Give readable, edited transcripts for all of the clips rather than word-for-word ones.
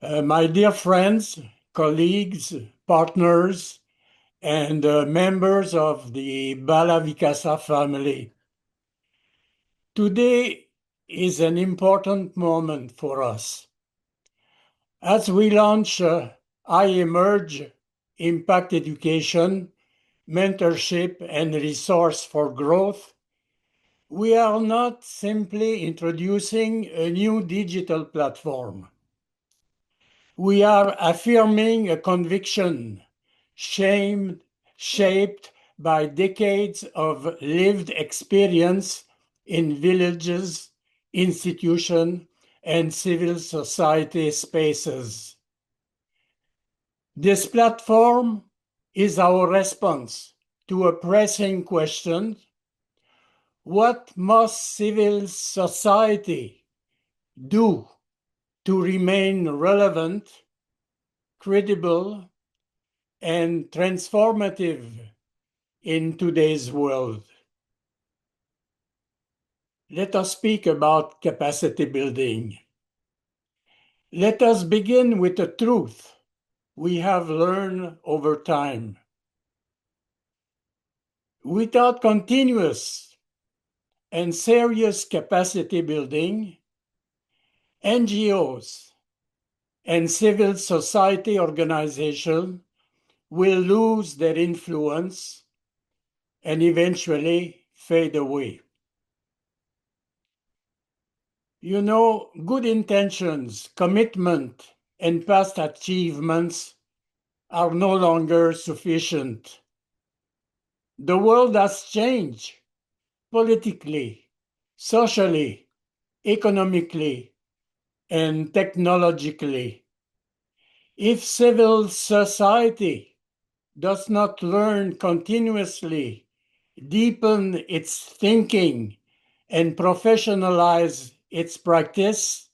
My dear friends, colleagues, partners, and members of the Bala Vikasa family, today is an important moment for us. As we launch I-EMeRG, Impact Education, Mentorship, and Resource for Growth, we are not simply introducing a new digital platform. We are affirming a conviction shaped by decades of lived experience in villages, institutions, and civil society spaces. This platform is our response to a pressing question: what must civil society do to remain relevant, credible, and transformative in today's world? Let us speak about capacity building. Let us begin with the truth we have learned over time. Without continuous and serious capacity building, NGOs and civil society organizations will lose their influence and eventually fade away. You know, good intentions, commitment, and past achievements are no longer sufficient. The world has changed politically, socially, economically, and technologically. If civil society does not learn continuously, deepen its thinking, and professionalize its practice,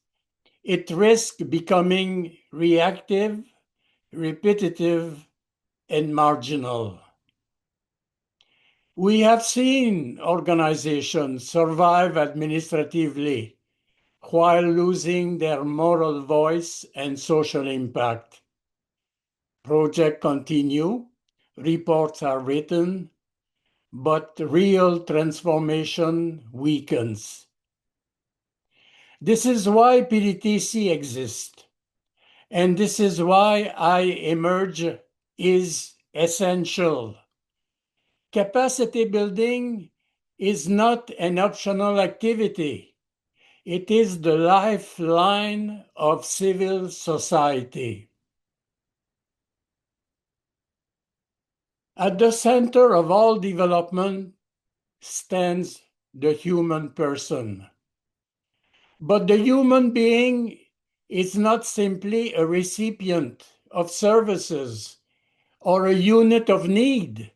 it risks becoming reactive, repetitive, and marginal. We have seen organizations survive administratively while losing their moral voice and social impact. Projects continue, reports are written, but real transformation weakens. This is why PDTC exists, and this is why I-EMeRG is essential. Capacity building is not an optional activity. It is the lifeline of civil society. At the center of all development stands the human person. But the human being is not simply a recipient of services or a unit of need.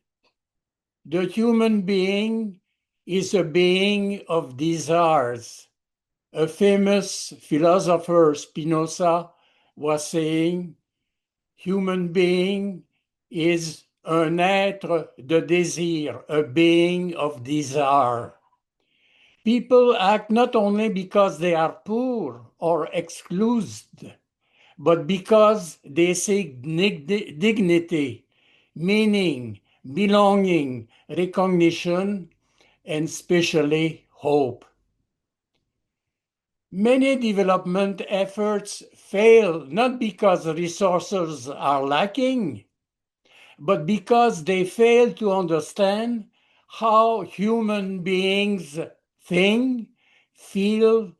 The human being is a being of desires. A famous philosopher, Spinoza, was saying, human being is un être de désir, a being of desire. People act not only because they are poor or excluded, but because they seek dignity, meaning, belonging, recognition, and especially hope. Many development efforts fail not because resources are lacking, but because they fail to understand how human beings think, feel,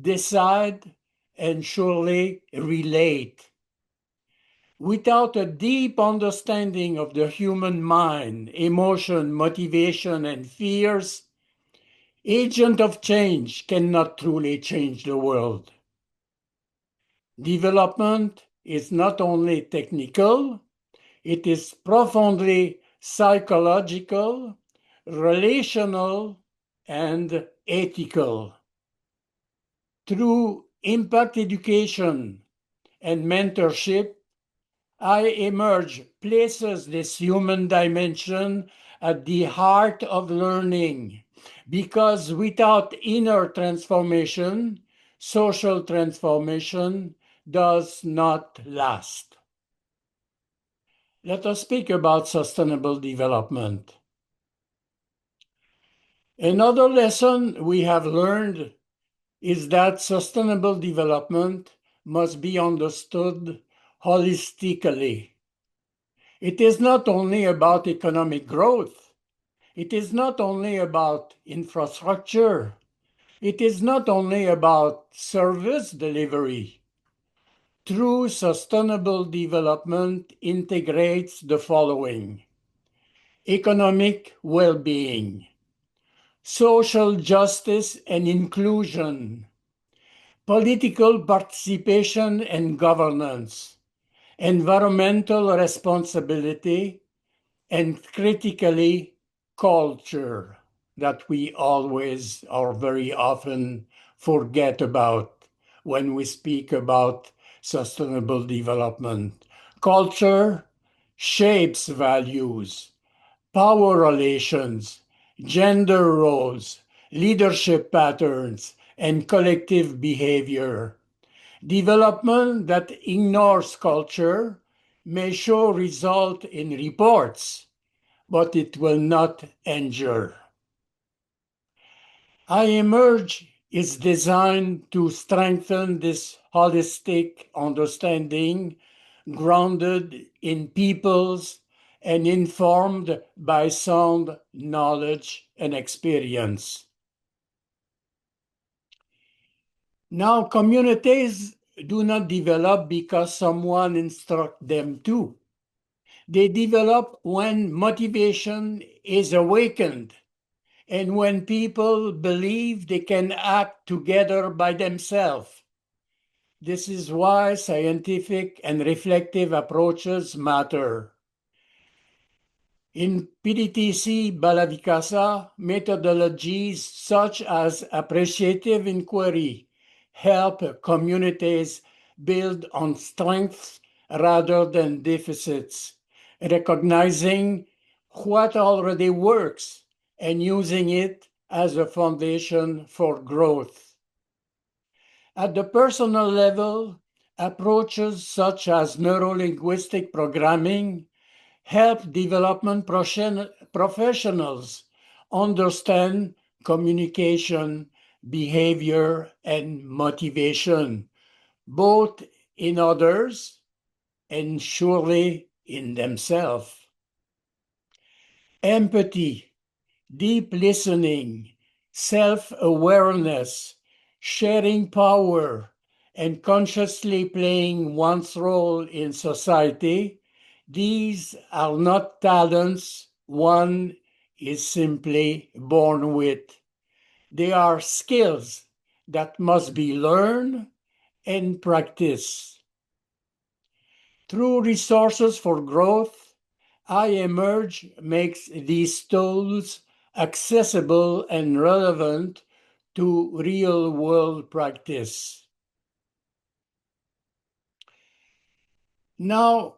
decide, and surely relate. Without a deep understanding of the human mind, emotion, motivation, and fears, agent of change cannot truly change the world. Development is not only technical, it is profoundly psychological, relational, and ethical. Through impact education and mentorship, I-EMeRG places this human dimension at the heart of learning, because without inner transformation, social transformation, does not last. Let us speak about sustainable development. Another lesson we have learned is that sustainable development must be understood holistically. It is not only about economic growth. It is not only about infrastructure. It is not only about service delivery. True sustainable development integrates the following: economic well-being, social justice and inclusion, political participation and governance, environmental responsibility, and critically, culture, that we always or very often forget about when we speak about sustainable development. Culture shapes values, power relations, gender roles, leadership patterns, and collective behavior. Development that ignores culture may show result in reports, but it will not endure. I-EMeRG is designed to strengthen this holistic understanding, grounded in peoples and informed by sound knowledge and experience. Now, communities do not develop because someone instructs them to. They develop when motivation is awakened and when people believe they can act together by themselves. This is why scientific and reflective approaches matter. In PDTC Bala Vikasa, methodologies such as appreciative inquiry help communities build on strengths rather than deficits, recognizing what already works and using it as a foundation for growth. At the personal level, approaches such as neuro-linguistic programming help development professionals understand communication, behavior, and motivation, both in others and surely in themselves. Empathy, deep listening, self-awareness, sharing power, and consciously playing one's role in society, these are not talents one is simply born with. They are skills that must be learned and practiced. Through resources for growth, I-EMeRG makes these tools accessible and relevant to real-world practice. Now,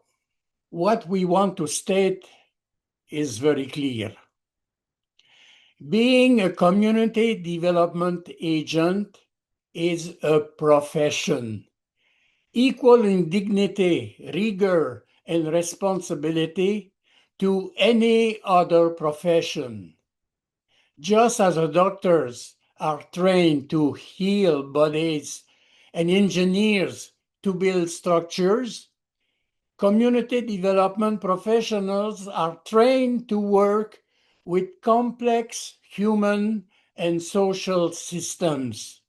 what we want to state is very clear. Being a community development agent is a profession, equal in dignity, rigor, and responsibility to any other profession. Just as doctors are trained to heal bodies and engineers to build structures, community development professionals are trained to work with complex human and social systems.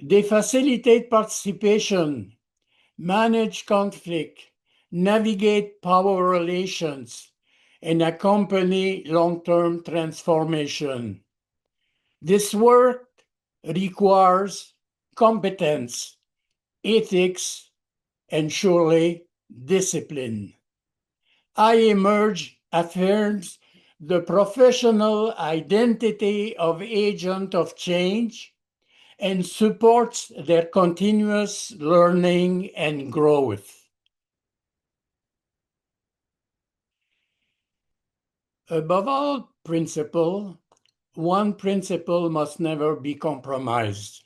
They facilitate participation, manage conflict, navigate power relations, and accompany long-term transformation. This work requires competence, ethics, and surely discipline. I-EMeRG affirms the professional identity of agent of change and supports their continuous learning and growth. Above all principle, one principle must never be compromised.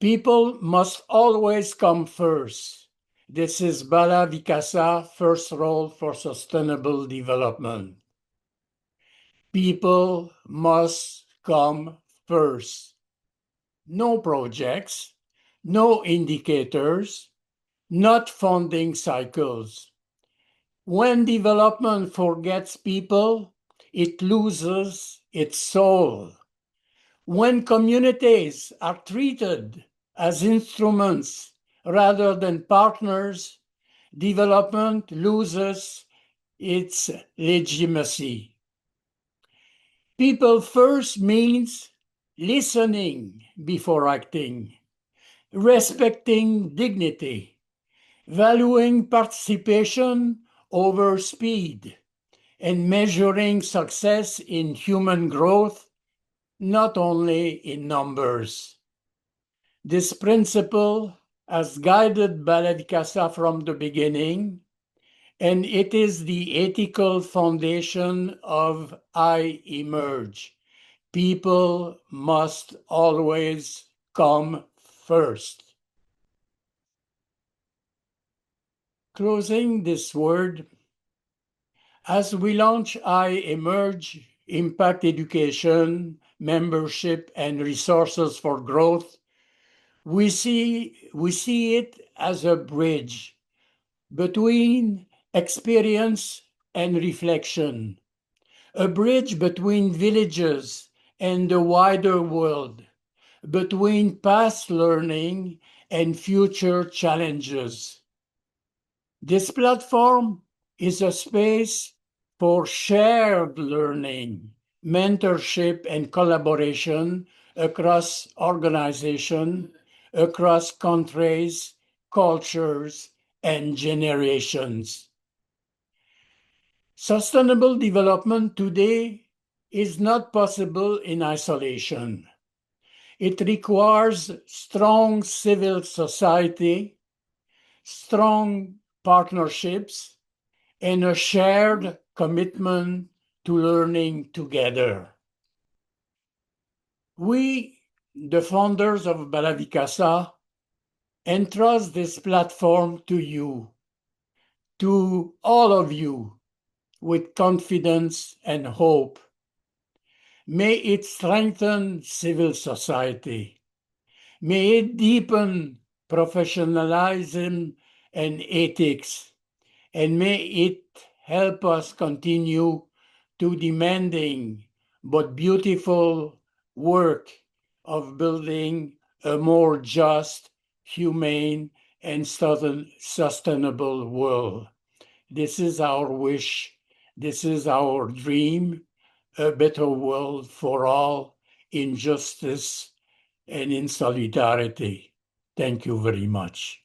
People must always come first. This is Bala Vikasa, first role for sustainable development. People must come first. No projects, no indicators, not funding cycles. When development forgets people, it loses its soul. When communities are treated as instruments rather than partners, development loses its legitimacy. People first means listening before acting, respecting dignity, valuing participation over speed, and measuring success in human growth, not only in numbers. This principle has guided Bala Vikasa from the beginning, and it is the ethical foundation of I-EMeRG. People must always come first. Closing this word, as we launch I-EMeRG, Impact Education, Membership, and Resources for Growth, we see it as a bridge between experience and reflection, a bridge between villages and the wider world, between past learning and future challenges. This platform is a space for shared learning, mentorship, and collaboration across organizations, across countries, cultures, and generations. Sustainable development today is not possible in isolation. It requires strong civil society, strong partnerships, and a shared commitment to learning together. We, the founders of Bala Vikasa, entrust this platform to you, to all of you, with confidence and hope. May it strengthen civil society. May it deepen professionalism and ethics. And may it help us continue to demanding but beautiful work of building a more just, humane, and sustainable world. This is our wish. This is our dream, a better world for all in justice and in solidarity. Thank you very much.